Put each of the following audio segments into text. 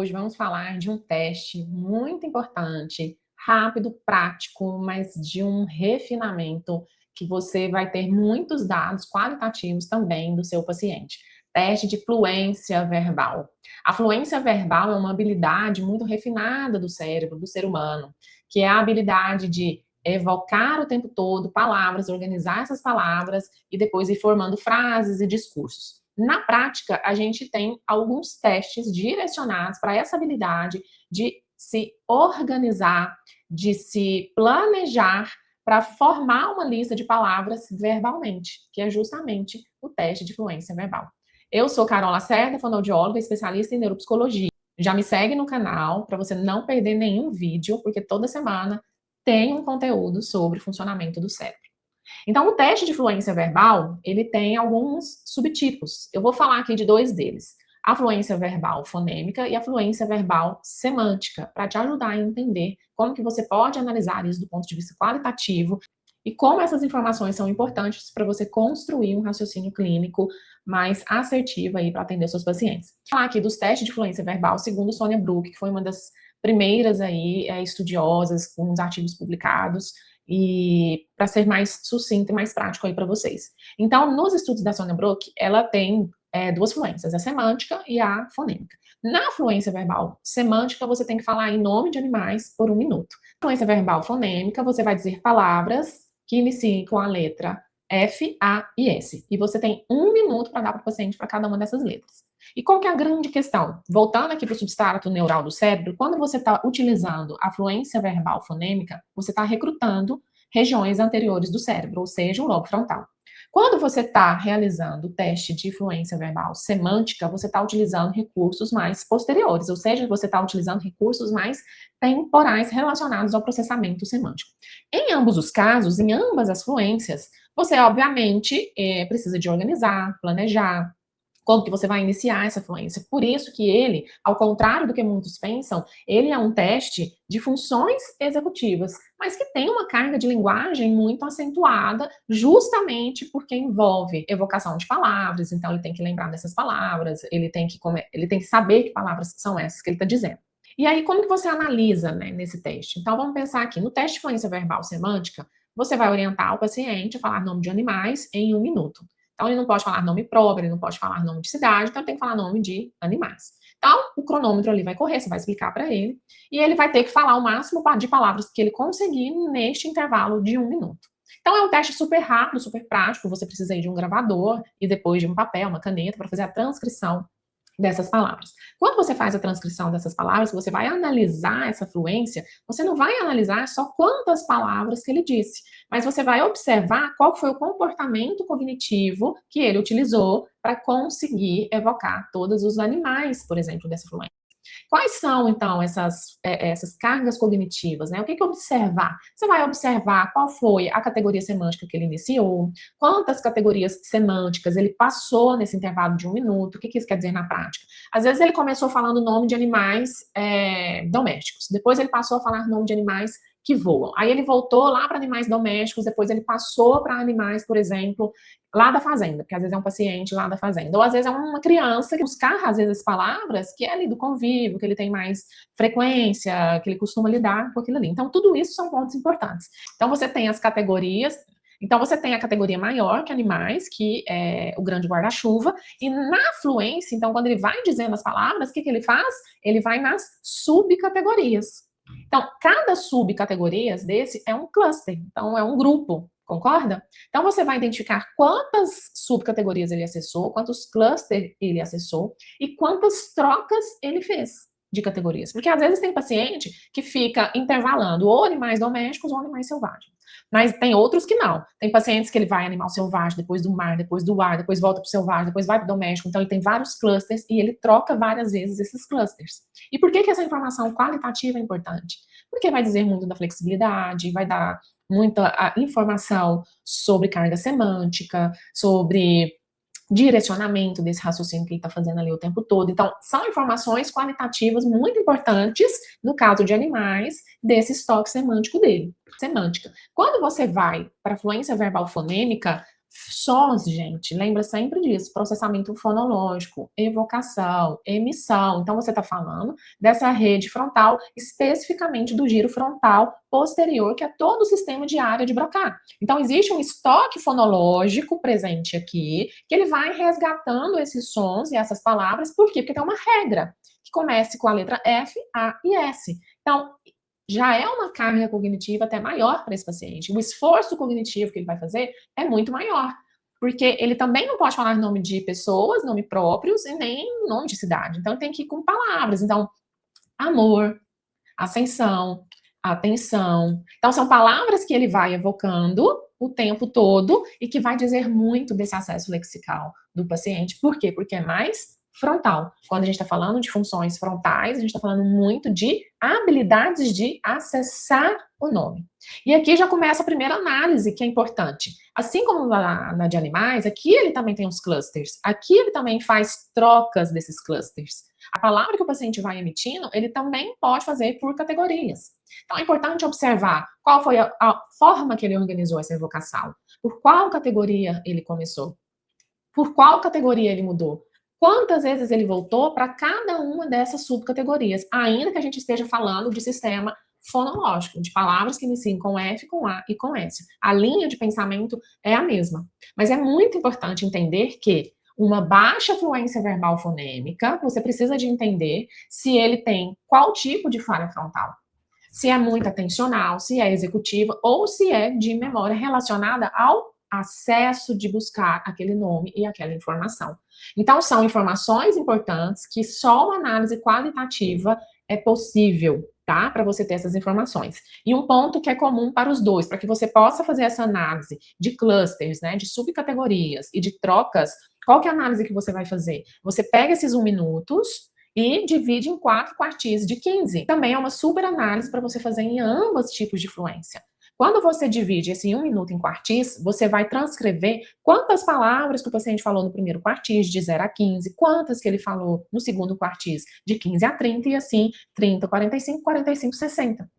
Hoje vamos falar de um teste muito importante, rápido, prático, mas de um refinamento que você vai ter muitos dados qualitativos também do seu paciente. Teste de fluência verbal. A fluência verbal é uma habilidade muito refinada do cérebro, do ser humano, que é a habilidade de evocar o tempo todo palavras, organizar essas palavras e depois ir formando frases e discursos. Na prática, a gente tem alguns testes direcionados para essa habilidade de se organizar, de se planejar para formar uma lista de palavras verbalmente, que é justamente o teste de fluência verbal. Eu sou Carol Lacerda, fonoaudióloga, especialista em neuropsicologia. Já me segue no canal para você não perder nenhum vídeo, porque toda semana tem um conteúdo sobre o funcionamento do cérebro. Então, o teste de fluência verbal, ele tem alguns subtipos. Eu vou falar aqui de dois deles. A fluência verbal fonêmica e a fluência verbal semântica, para te ajudar a entender como que você pode analisar isso do ponto de vista qualitativo e como essas informações são importantes para você construir um raciocínio clínico mais assertivo aí para atender seus pacientes. Vou falar aqui dos testes de fluência verbal, segundo Sonia Brook, que foi uma das primeiras aí estudiosas com os artigos publicados, e para ser mais sucinto e mais prático aí para vocês. Então, nos estudos da Sonia Brook, ela tem duas fluências, a semântica e a fonêmica. Na fluência verbal semântica, você tem que falar em nome de animais por 1 minuto. Na fluência verbal fonêmica, você vai dizer palavras que iniciem com a letra F, A e S. E você tem 1 minuto para dar para o paciente para cada uma dessas letras. E qual que é a grande questão? Voltando aqui para o substrato neural do cérebro, quando você está utilizando a fluência verbal fonêmica, você está recrutando regiões anteriores do cérebro, ou seja, o lobo frontal. Quando você está realizando o teste de fluência verbal semântica, você está utilizando recursos mais posteriores, ou seja, você está utilizando recursos mais temporais relacionados ao processamento semântico. Em ambos os casos, em ambas as fluências, você, obviamente, precisa de organizar, planejar, como que você vai iniciar essa fluência. Por isso que ele, ao contrário do que muitos pensam, ele é um teste de funções executivas, mas que tem uma carga de linguagem muito acentuada, justamente porque envolve evocação de palavras, então ele tem que lembrar dessas palavras, ele tem que saber que palavras são essas que ele está dizendo. E aí, como que você analisa, né, nesse teste? Então, vamos pensar aqui, no teste de fluência verbal semântica, você vai orientar o paciente a falar nome de animais em 1 minuto. Então, ele não pode falar nome próprio, ele não pode falar nome de cidade, então ele tem que falar nome de animais. Então, o cronômetro ali vai correr, você vai explicar para ele, e ele vai ter que falar o máximo de palavras que ele conseguir neste intervalo de 1 minuto. Então, é um teste super rápido, super prático, você precisa aí de um gravador e depois de um papel, uma caneta, para fazer a transcrição dessas palavras. Quando você faz a transcrição dessas palavras, você vai analisar essa fluência, você não vai analisar só quantas palavras que ele disse, mas você vai observar qual foi o comportamento cognitivo que ele utilizou para conseguir evocar todos os animais, por exemplo, dessa fluência. Quais são, então, essas cargas cognitivas, né? O que observar? Você vai observar qual foi a categoria semântica que ele iniciou, quantas categorias semânticas ele passou nesse intervalo de 1 minuto, o que isso quer dizer na prática? Às vezes ele começou falando o nome de animais domésticos, depois ele passou a falar nome de animais que voam. Aí ele voltou lá para animais domésticos, depois ele passou para animais, por exemplo, lá da fazenda, porque às vezes é um paciente lá da fazenda, ou às vezes é uma criança que buscar, às vezes, palavras que é ali do convívio, que ele tem mais frequência, que ele costuma lidar com aquilo ali. Então, tudo isso são pontos importantes. Então, você tem as categorias. Então, você tem a categoria maior, que é animais, que é o grande guarda-chuva, e na fluência, então, quando ele vai dizendo as palavras, o que ele faz? Ele vai nas subcategorias. Então, cada subcategoria desse é um cluster, então é um grupo, concorda? Então, você vai identificar quantas subcategorias ele acessou, quantos clusters ele acessou e quantas trocas ele fez de categorias. Porque às vezes tem paciente que fica intervalando ou animais domésticos ou animais selvagens. Mas tem outros que não. Tem pacientes que ele vai animal selvagem, depois do mar, depois do ar, depois volta para o selvagem, depois vai para o doméstico. Então, ele tem vários clusters e ele troca várias vezes esses clusters. E por que essa informação qualitativa é importante? Porque vai dizer muito da flexibilidade, vai dar muita informação sobre carga semântica, sobre direcionamento desse raciocínio que ele está fazendo ali o tempo todo. Então, são informações qualitativas muito importantes, no caso de animais, desse estoque semântico dele. Semântica. Quando você vai para a fluência verbal fonêmica, Sons, gente, lembra sempre disso, processamento fonológico, evocação, emissão. Então você está falando dessa rede frontal, especificamente do giro frontal posterior, que é todo o sistema de área de Broca. Então existe um estoque fonológico presente aqui, que ele vai resgatando esses sons e essas palavras, por quê? Porque tem uma regra, que comece com a letra F, A e S. Então, já é uma carga cognitiva até maior para esse paciente. O esforço cognitivo que ele vai fazer é muito maior, porque ele também não pode falar nome de pessoas, nome próprios e nem nome de cidade. Então, tem que ir com palavras. Então, amor, ascensão, atenção. Então, são palavras que ele vai evocando o tempo todo e que vai dizer muito desse acesso lexical do paciente. Por quê? Porque é mais frontal. Quando a gente está falando de funções frontais, a gente está falando muito de habilidades de acessar o nome. E aqui já começa a primeira análise, que é importante. Assim como na de animais, aqui ele também tem os clusters. Aqui ele também faz trocas desses clusters. A palavra que o paciente vai emitindo, ele também pode fazer por categorias. Então, é importante observar qual foi a forma que ele organizou essa evocação. Por qual categoria ele começou? Por qual categoria ele mudou? Quantas vezes ele voltou para cada uma dessas subcategorias, ainda que a gente esteja falando de sistema fonológico, de palavras que iniciam com F, com A e com S. A linha de pensamento é a mesma. Mas é muito importante entender que uma baixa fluência verbal fonêmica, você precisa de entender se ele tem qual tipo de falha frontal. Se é muito atencional, se é executiva ou se é de memória relacionada ao acesso de buscar aquele nome e aquela informação. Então, são informações importantes que só uma análise qualitativa é possível, tá? Para você ter essas informações. E um ponto que é comum para os dois, para que você possa fazer essa análise de clusters, né, de subcategorias e de trocas, qual que é a análise que você vai fazer? Você pega esses 1 minutos e divide em 4 quartis de 15. Também é uma super análise para você fazer em ambos tipos de fluência. Quando você divide esse 1 minuto em quartis, você vai transcrever quantas palavras que o paciente falou no primeiro quartis, de 0 a 15, quantas que ele falou no segundo quartis, de 15 a 30, e assim, 30, 45, 45, 60.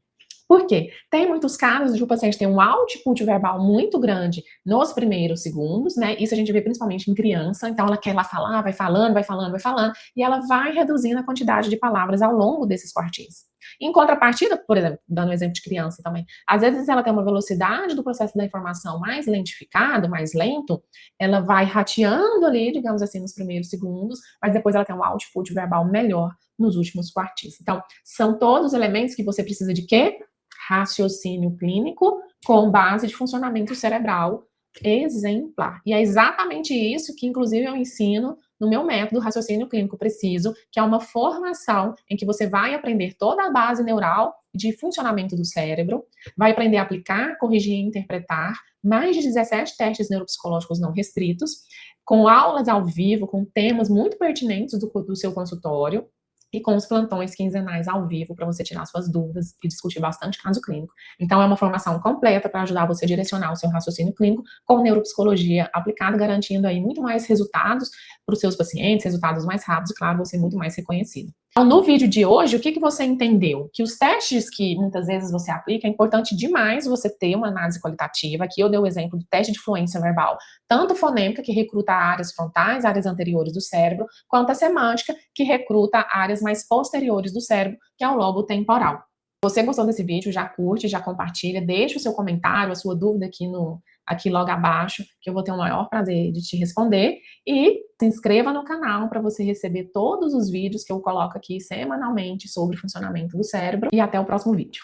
Por quê? Tem muitos casos de o paciente ter um output verbal muito grande nos primeiros segundos, né? Isso a gente vê principalmente em criança, então ela quer lá falar, vai falando, vai falando, vai falando, e ela vai reduzindo a quantidade de palavras ao longo desses quartis. Em contrapartida, por exemplo, dando um exemplo de criança também, às vezes ela tem uma velocidade do processo da informação mais lentificado, mais lento, ela vai rateando ali, digamos assim, nos primeiros segundos, mas depois ela tem um output verbal melhor nos últimos quartis. Então, são todos elementos que você precisa de quê? Raciocínio clínico com base de funcionamento cerebral exemplar. E é exatamente isso que, inclusive, eu ensino no meu método Raciocínio Clínico Preciso, que é uma formação em que você vai aprender toda a base neural de funcionamento do cérebro, vai aprender a aplicar, corrigir e interpretar mais de 17 testes neuropsicológicos não restritos, com aulas ao vivo, com temas muito pertinentes do seu consultório, e com os plantões quinzenais ao vivo para você tirar suas dúvidas e discutir bastante caso clínico. Então, é uma formação completa para ajudar você a direcionar o seu raciocínio clínico com neuropsicologia aplicada, garantindo aí muito mais resultados para os seus pacientes, resultados mais rápidos e, claro, você muito mais reconhecido. Então, no vídeo de hoje, o que você entendeu? Que os testes que muitas vezes você aplica, é importante demais você ter uma análise qualitativa. Aqui eu dei o exemplo do teste de fluência verbal, tanto fonêmica, que recruta áreas frontais, áreas anteriores do cérebro, quanto a semântica, que recruta áreas mais posteriores do cérebro, que é o lobo temporal. Se você gostou desse vídeo, já curte, já compartilha, deixa o seu comentário, a sua dúvida aqui logo abaixo, que eu vou ter o maior prazer de te responder. E se inscreva no canal para você receber todos os vídeos que eu coloco aqui semanalmente sobre o funcionamento do cérebro. E até o próximo vídeo.